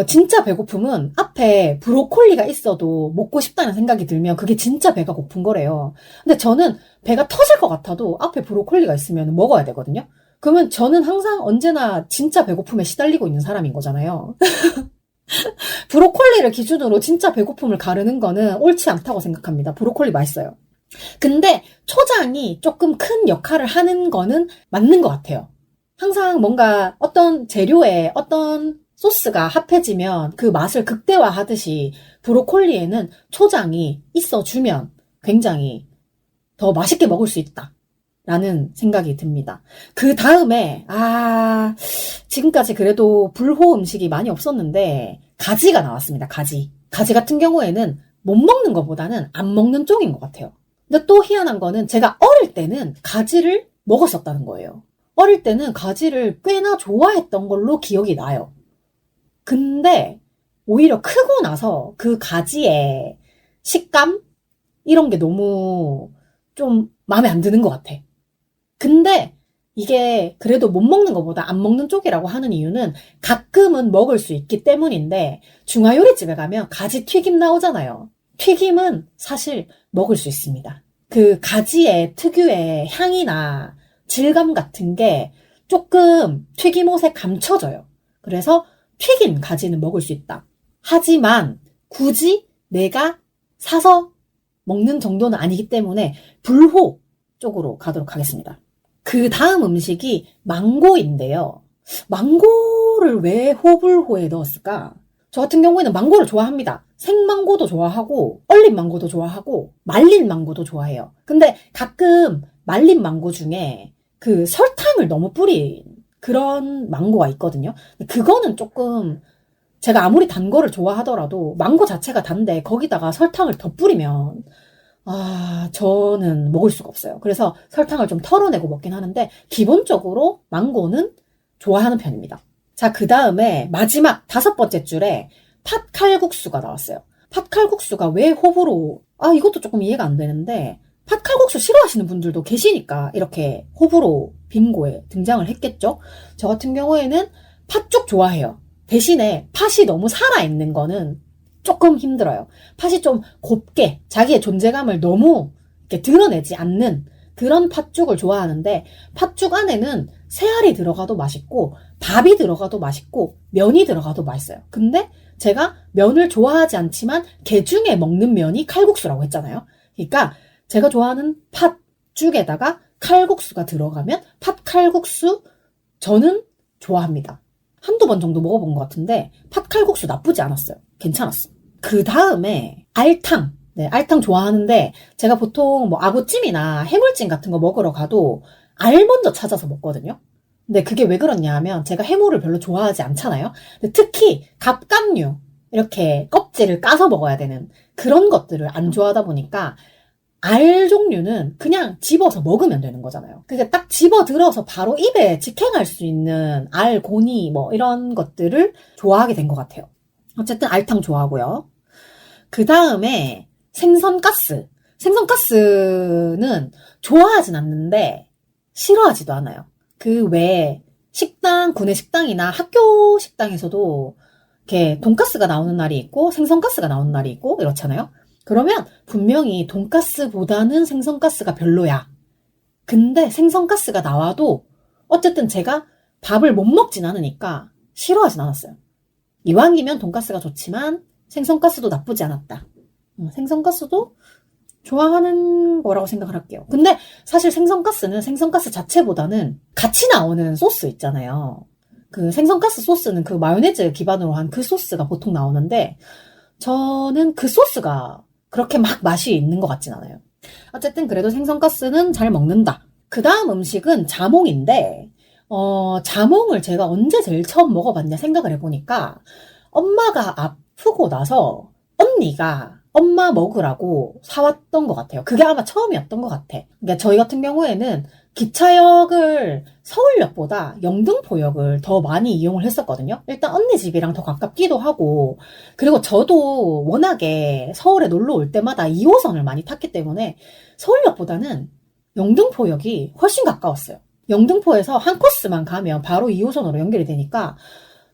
진짜 배고픔은 앞에 브로콜리가 있어도 먹고 싶다는 생각이 들면 그게 진짜 배가 고픈 거래요. 근데 저는 배가 터질 것 같아도 앞에 브로콜리가 있으면 먹어야 되거든요. 그러면 저는 항상 언제나 진짜 배고픔에 시달리고 있는 사람인 거잖아요. 브로콜리를 기준으로 진짜 배고픔을 가르는 거는 옳지 않다고 생각합니다. 브로콜리 맛있어요. 근데 초장이 조금 큰 역할을 하는 거는 맞는 것 같아요. 항상 뭔가 어떤 재료에 어떤 소스가 합해지면 그 맛을 극대화하듯이 브로콜리에는 초장이 있어주면 굉장히 더 맛있게 먹을 수 있다라는 생각이 듭니다. 그 다음에 지금까지 그래도 불호 음식이 많이 없었는데 가지가 나왔습니다. 가지 같은 경우에는 못 먹는 것보다는 안 먹는 쪽인 것 같아요. 근데 또 희한한 거는 제가 어릴 때는 가지를 먹었었다는 거예요. 어릴 때는 가지를 꽤나 좋아했던 걸로 기억이 나요. 근데 오히려 크고 나서 그 가지의 식감? 이런 게 너무 좀 마음에 안 드는 것 같아. 근데 이게 그래도 못 먹는 것보다 안 먹는 쪽이라고 하는 이유는 가끔은 먹을 수 있기 때문인데, 중화요리집에 가면 가지 튀김 나오잖아요. 튀김은 사실 먹을 수 있습니다. 그 가지의 특유의 향이나 질감 같은 게 조금 튀김옷에 감춰져요. 그래서 튀긴 가지는 먹을 수 있다. 하지만 굳이 내가 사서 먹는 정도는 아니기 때문에 불호 쪽으로 가도록 하겠습니다. 그 다음 음식이 망고인데요. 망고를 왜 호불호에 넣었을까? 저 같은 경우에는 망고를 좋아합니다. 생망고도 좋아하고 얼린 망고도 좋아하고 말린 망고도 좋아해요. 근데 가끔 말린 망고 중에 그 설탕을 너무 뿌린 그런 망고가 있거든요. 그거는 조금 제가 아무리 단 거를 좋아하더라도 망고 자체가 단데 거기다가 설탕을 더 뿌리면 저는 먹을 수가 없어요. 그래서 설탕을 좀 털어내고 먹긴 하는데 기본적으로 망고는 좋아하는 편입니다. 자, 그 다음에 마지막 5번째 줄에 팥칼국수가 나왔어요. 팥칼국수가 왜 호불호, 이것도 조금 이해가 안 되는데 팥칼국수 싫어하시는 분들도 계시니까 이렇게 호불호 빙고에 등장을 했겠죠? 저 같은 경우에는 팥죽 좋아해요. 대신에 팥이 너무 살아있는 거는 조금 힘들어요. 팥이 좀 곱게 자기의 존재감을 너무 이렇게 드러내지 않는 그런 팥죽을 좋아하는데 팥죽 안에는 새알이 들어가도 맛있고 밥이 들어가도 맛있고 면이 들어가도 맛있어요. 근데 제가 면을 좋아하지 않지만 개중에 먹는 면이 칼국수라고 했잖아요. 그러니까 제가 좋아하는 팥죽에다가 칼국수가 들어가면 팥칼국수 저는 좋아합니다. 한두 번 정도 먹어본 것 같은데 팥칼국수 나쁘지 않았어요. 괜찮았어. 그 다음에 알탕. 네, 알탕 좋아하는데 제가 보통 뭐 아구찜이나 해물찜 같은 거 먹으러 가도 알 먼저 찾아서 먹거든요. 근데 그게 왜 그렇냐 하면 제가 해물을 별로 좋아하지 않잖아요. 근데 특히 갑각류 이렇게 껍질을 까서 먹어야 되는 그런 것들을 안 좋아하다 보니까 알 종류는 그냥 집어서 먹으면 되는 거잖아요. 그게 딱 집어 들어서 바로 입에 직행할 수 있는 알, 고니 뭐 이런 것들을 좋아하게 된 것 같아요. 어쨌든 알탕 좋아하고요. 그 다음에 생선가스. 생선가스는 좋아하진 않는데 싫어하지도 않아요. 그 외에 식당, 구내 식당이나 학교 식당에서도 이렇게 돈가스가 나오는 날이 있고 생선가스가 나오는 날이 있고 이렇잖아요. 그러면 분명히 돈가스보다는 생선가스가 별로야. 근데 생선가스가 나와도 어쨌든 제가 밥을 못 먹진 않으니까 싫어하진 않았어요. 이왕이면 돈가스가 좋지만 생선가스도 나쁘지 않았다. 생선가스도 좋아하는 거라고 생각을 할게요. 근데 사실 생선가스는 생선가스 자체보다는 같이 나오는 소스 있잖아요. 그 생선가스 소스는 그 마요네즈 기반으로 한 그 소스가 보통 나오는데 저는 그 소스가 그렇게 막 맛이 있는 것 같진 않아요. 어쨌든 그래도 생선가스는 잘 먹는다. 그 다음 음식은 자몽인데 자몽을 제가 언제 제일 처음 먹어봤냐 생각을 해보니까 엄마가 아프고 나서 언니가 엄마 먹으라고 사왔던 것 같아요. 그게 아마 처음이었던 것 같아. 그러니까 저희 같은 경우에는 기차역을 서울역보다 영등포역을 더 많이 이용을 했었거든요. 일단 언니 집이랑 더 가깝기도 하고 그리고 저도 워낙에 서울에 놀러 올 때마다 2호선을 많이 탔기 때문에 서울역보다는 영등포역이 훨씬 가까웠어요. 영등포에서 한 코스만 가면 바로 2호선으로 연결이 되니까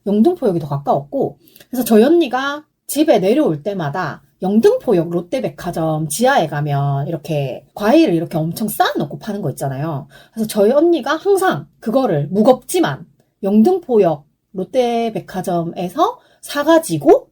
영등포역이 더 가까웠고 그래서 저희 언니가 집에 내려올 때마다 영등포역 롯데백화점 지하에 가면 이렇게 과일을 이렇게 엄청 쌓아놓고 파는 거 있잖아요. 그래서 저희 언니가 항상 그거를 무겁지만 영등포역 롯데백화점에서 사가지고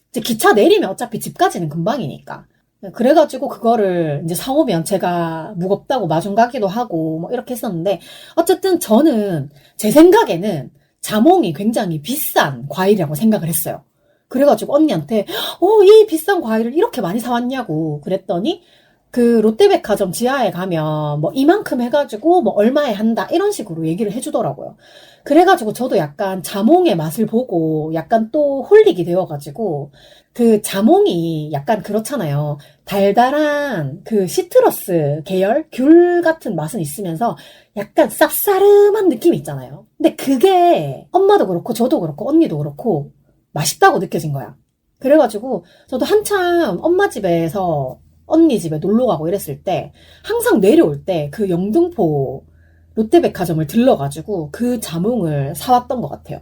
이제 기차 내리면 어차피 집까지는 금방이니까 그래가지고 그거를 이제 사오면 제가 무겁다고 마중 가기도 하고 뭐 이렇게 했었는데 어쨌든 저는 제 생각에는 자몽이 굉장히 비싼 과일이라고 생각을 했어요. 그래가지고 언니한테 이 비싼 과일을 이렇게 많이 사왔냐고 그랬더니 그 롯데백화점 지하에 가면 뭐 이만큼 해가지고 뭐 얼마에 한다 이런 식으로 얘기를 해주더라고요. 그래가지고 저도 약간 자몽의 맛을 보고 약간 또 홀리게 되어가지고 그 자몽이 약간 그렇잖아요. 달달한 그 시트러스 계열 귤 같은 맛은 있으면서 약간 쌉싸름한 느낌이 있잖아요. 근데 그게 엄마도 그렇고 저도 그렇고 언니도 그렇고 맛있다고 느껴진 거야. 그래가지고 저도 한참 엄마 집에서 언니 집에 놀러 가고 이랬을 때 항상 내려올 때 그 영등포 롯데백화점을 들러가지고 그 자몽을 사왔던 것 같아요.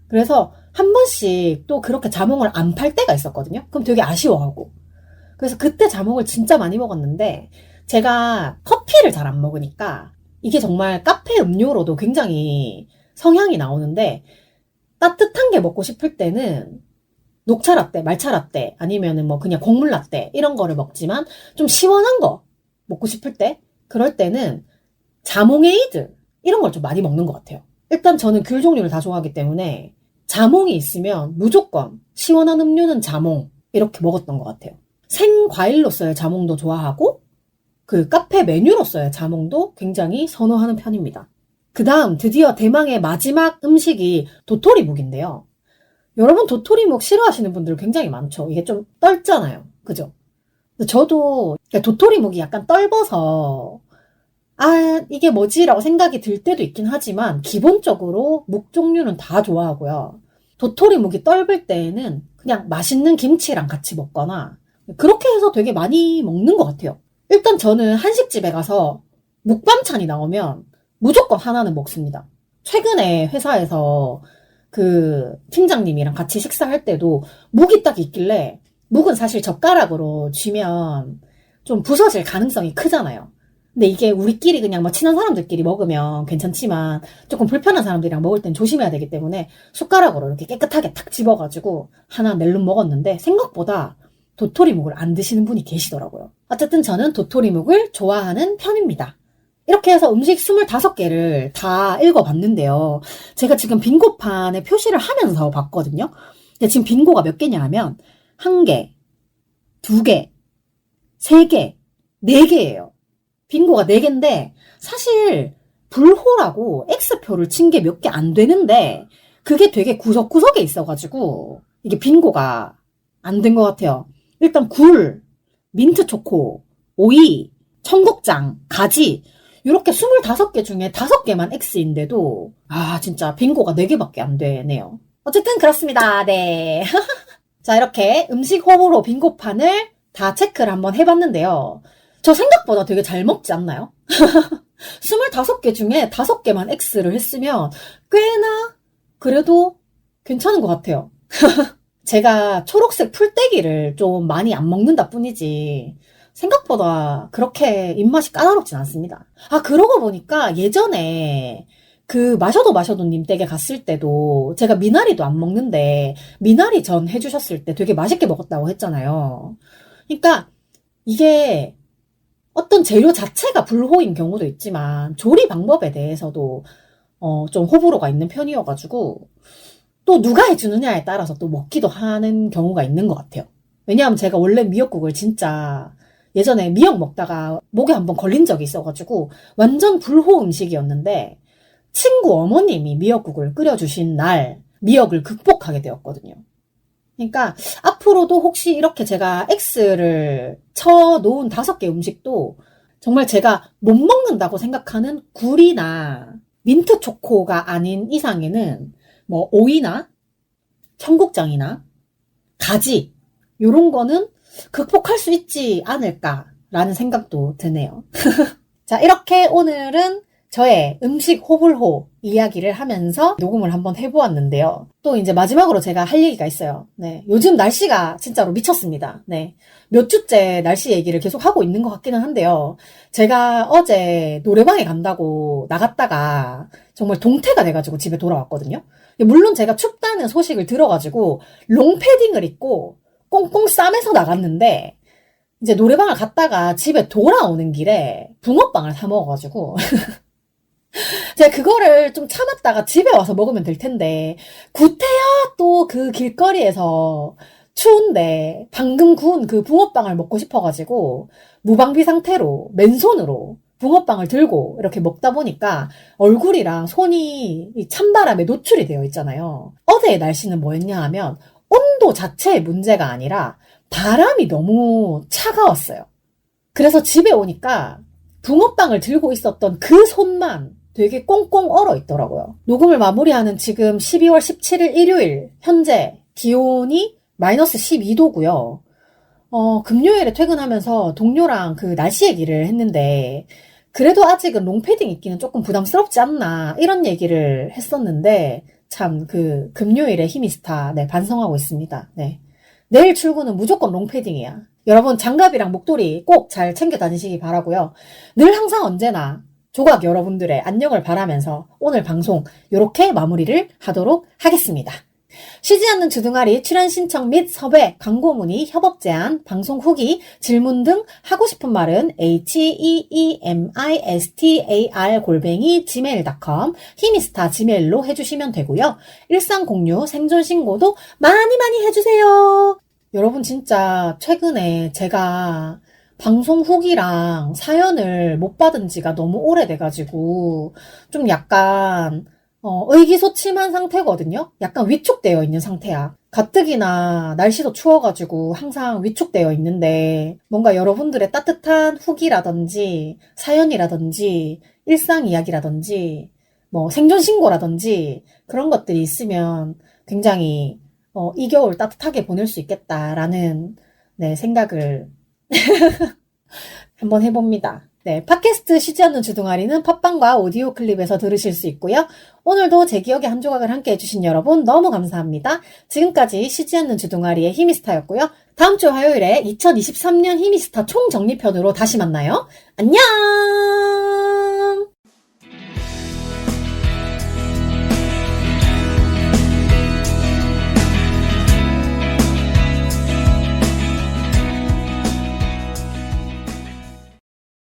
그래서 한 번씩 또 그렇게 자몽을 안 팔 때가 있었거든요. 그럼 되게 아쉬워하고. 그래서 그때 자몽을 진짜 많이 먹었는데 제가 커피를 잘 안 먹으니까 이게 정말 카페 음료로도 굉장히 성향이 나오는데 따뜻한 게 먹고 싶을 때는 녹차 라떼, 말차 라떼 아니면은 뭐 그냥 곡물 라떼 이런 거를 먹지만 좀 시원한 거 먹고 싶을 때 그럴 때는 자몽에이드 이런 걸 좀 많이 먹는 것 같아요. 일단 저는 귤 종류를 다 좋아하기 때문에 자몽이 있으면 무조건 시원한 음료는 자몽 이렇게 먹었던 것 같아요. 생과일로서의 자몽도 좋아하고 그 카페 메뉴로서의 자몽도 굉장히 선호하는 편입니다. 그 다음 드디어 대망의 마지막 음식이 도토리묵인데요. 여러분 도토리묵 싫어하시는 분들 굉장히 많죠. 이게 좀 떫잖아요. 그죠? 저도 도토리묵이 약간 떫어서 이게 뭐지? 라고 생각이 들 때도 있긴 하지만 기본적으로 묵 종류는 다 좋아하고요. 도토리묵이 떫을 때에는 그냥 맛있는 김치랑 같이 먹거나 그렇게 해서 되게 많이 먹는 것 같아요. 일단 저는 한식집에 가서 묵 반찬이 나오면 무조건 하나는 먹습니다. 최근에 회사에서 그 팀장님이랑 같이 식사할 때도 묵이 딱 있길래 묵은 사실 젓가락으로 쥐면 좀 부서질 가능성이 크잖아요. 근데 이게 우리끼리 그냥 뭐 친한 사람들끼리 먹으면 괜찮지만 조금 불편한 사람들이랑 먹을 땐 조심해야 되기 때문에 숟가락으로 이렇게 깨끗하게 탁 집어가지고 하나 낼름 먹었는데 생각보다 도토리묵을 안 드시는 분이 계시더라고요. 어쨌든 저는 도토리묵을 좋아하는 편입니다. 이렇게 해서 음식 25개를 다 읽어봤는데요. 제가 지금 빙고판에 표시를 하면서 봤거든요. 근데 지금 빙고가 몇 개냐 하면 1개, 2개, 3개, 4개예요. 빙고가 4개인데 사실 불호라고 X표를 친 게 몇 개 안 되는데 그게 되게 구석구석에 있어가지고 이게 빙고가 안 된 것 같아요. 일단 굴, 민트초코, 오이, 청국장, 가지 이렇게 25개 중에 5개만 X인데도 진짜 빙고가 4개밖에 안 되네요. 어쨌든 그렇습니다. 네. 자, 이렇게 음식 호불호 빙고판을 다 체크를 한번 해봤는데요. 저 생각보다 되게 잘 먹지 않나요? 25개 중에 5개만 X를 했으면 꽤나 그래도 괜찮은 것 같아요. 제가 초록색 풀떼기를 좀 많이 안 먹는다 뿐이지 생각보다 그렇게 입맛이 까다롭진 않습니다. 그러고 보니까 예전에 그 마셔도님 댁에 갔을 때도 제가 미나리도 안 먹는데 미나리 전 해주셨을 때 되게 맛있게 먹었다고 했잖아요. 그러니까 이게 어떤 재료 자체가 불호인 경우도 있지만 조리 방법에 대해서도 좀 호불호가 있는 편이어가지고 또 누가 해주느냐에 따라서 또 먹기도 하는 경우가 있는 것 같아요. 왜냐하면 제가 원래 미역국을 진짜 예전에 미역 먹다가 목에 한번 걸린 적이 있어가지고 완전 불호 음식이었는데 친구 어머님이 미역국을 끓여주신 날 미역을 극복하게 되었거든요. 그러니까 앞으로도 혹시 이렇게 제가 X를 쳐놓은 5개 음식도 정말 제가 못 먹는다고 생각하는 굴이나 민트 초코가 아닌 이상에는 뭐 오이나 청국장이나 가지 요런 거는 극복할 수 있지 않을까라는 생각도 드네요. 자, 이렇게 오늘은 저의 음식 호불호 이야기를 하면서 녹음을 한번 해보았는데요. 또 이제 마지막으로 제가 할 얘기가 있어요. 네. 요즘 날씨가 진짜로 미쳤습니다. 네. 몇 주째 날씨 얘기를 계속 하고 있는 것 같기는 한데요. 제가 어제 노래방에 간다고 나갔다가 정말 동태가 돼가지고 집에 돌아왔거든요. 물론 제가 춥다는 소식을 들어가지고 롱패딩을 입고 꽁꽁 싸매서 나갔는데 이제 노래방을 갔다가 집에 돌아오는 길에 붕어빵을 사 먹어가지고 제가 그거를 좀 참았다가 집에 와서 먹으면 될 텐데 구태여 또 그 길거리에서 추운데 방금 구운 그 붕어빵을 먹고 싶어가지고 무방비 상태로 맨손으로 붕어빵을 들고 이렇게 먹다 보니까 얼굴이랑 손이 이 찬바람에 노출이 되어 있잖아요. 어제의 날씨는 뭐였냐 하면 온도 자체의 문제가 아니라 바람이 너무 차가웠어요. 그래서 집에 오니까 붕어빵을 들고 있었던 그 손만 되게 꽁꽁 얼어 있더라고요. 녹음을 마무리하는 지금 12월 17일 일요일 현재 기온이 마이너스 12도고요. 금요일에 퇴근하면서 동료랑 그 날씨 얘기를 했는데 그래도 아직은 롱패딩 입기는 조금 부담스럽지 않나 이런 얘기를 했었는데 참 그 금요일에 히미스타 네, 반성하고 있습니다. 네. 내일 출근은 무조건 롱패딩이야. 여러분 장갑이랑 목도리 꼭 잘 챙겨 다니시기 바라고요. 늘 항상 언제나 조각 여러분들의 안녕을 바라면서 오늘 방송 이렇게 마무리를 하도록 하겠습니다. 쉬지 않는 주둥아리 출연 신청 및 섭외, 광고 문의, 협업 제안, 방송 후기, 질문 등 하고 싶은 말은 heemistar@gmail.com 히미스타 지메일로 해주시면 되고요. 일상 공유, 생존 신고도 많이 많이 해주세요. 여러분 진짜 최근에 제가 방송 후기랑 사연을 못 받은 지가 너무 오래돼가지고 좀 약간 의기소침한 상태거든요. 약간 위축되어 있는 상태야. 가뜩이나 날씨도 추워가지고 항상 위축되어 있는데 뭔가 여러분들의 따뜻한 후기라든지 사연이라든지 일상 이야기라든지 뭐 생존 신고라든지 그런 것들이 있으면 굉장히 이 겨울 따뜻하게 보낼 수 있겠다라는 네, 생각을 한번 해봅니다. 네, 팟캐스트 쉬지 않는 주둥아리는 팟빵과 오디오 클립에서 들으실 수 있고요. 오늘도 제 기억의 한 조각을 함께 해주신 여러분 너무 감사합니다. 지금까지 쉬지 않는 주둥아리의 히미스타였고요. 다음 주 화요일에 2023년 히미스타 총정리편으로 다시 만나요. 안녕!